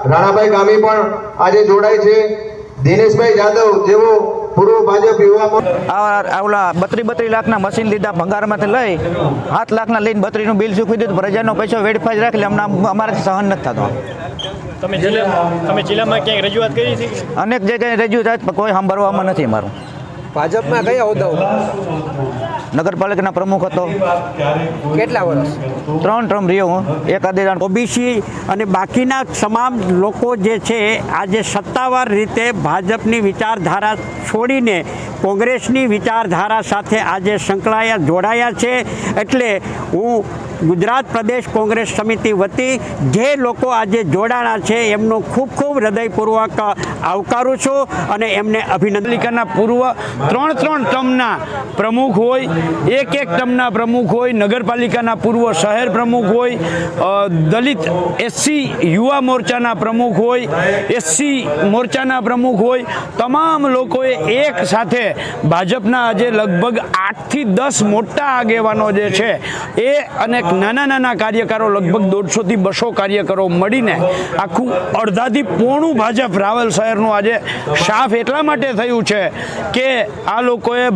રાણાભાઈ ગામી પણ આજે જોડાય છે। દિનેશભાઈ જાદવ જેવો પૂર્વ ભાજપ યુવા ઓલા 32 લાખના મશીન લીધા ભંગારમાંથી લઈ 7 લાખના લઈને 32 નું બિલ ચૂકવી દીધું, પ્રજાનો પૈસો વેડફાઈ રાખે અમારાથી સહન નથી થતો। તમે જિલ્લામાં ક્યાંય રજૂઆત કરી હતી? અનેક જગ્યાએ રજૂઆત કોઈ સાંભળવામાં નથી। મારું ભાજપમાં કયા હોદ્દાઓ? નગરપાલિકાના પ્રમુખ હતો। કેટલા વર્ષ? 3 ટર્મ રહ્યો હું। એકાદીદાન ઓબીસી અને બાકીના તમામ લોકો જે છે આજે સત્તાવાર રીતે ભાજપની વિચારધારા છોડીને કોંગ્રેસની વિચારધારા સાથે આજે સંકળાયા જોડાયા છે। એટલે હું ગુજરાત પ્રદેશ કોંગ્રેસ સમિતિ વતી જે લોકો આજે જોડાણા છે એમનો ખૂબ ખૂબ હૃદયપૂર્વક આવકારું છું અને એમને અભિનંદન। પૂર્વ 3 ટર્મના પ્રમુખ હોય, એક ટર્મના પ્રમુખ હોય, નગરપાલિકાના પૂર્વ શહેર પ્રમુખ હોય, દલિત એસસી યુવા મોરચાના પ્રમુખ હોય, એસસી મોરચાના પ્રમુખ હોય, તમામ લોકોએ એક સાથે ભાજપના આજે લગભગ 8 થી 10 મોટા આગેવાનો જે છે એ અને નાના કાર્યકરો લગભગ 150 થી 200 કાર્યકરો મળીને આખું અડધાથી પોણું ભાજપ રાવલ શહેરનું આજે સાફ એટલા માટે થયું છે કે આ લોકોએ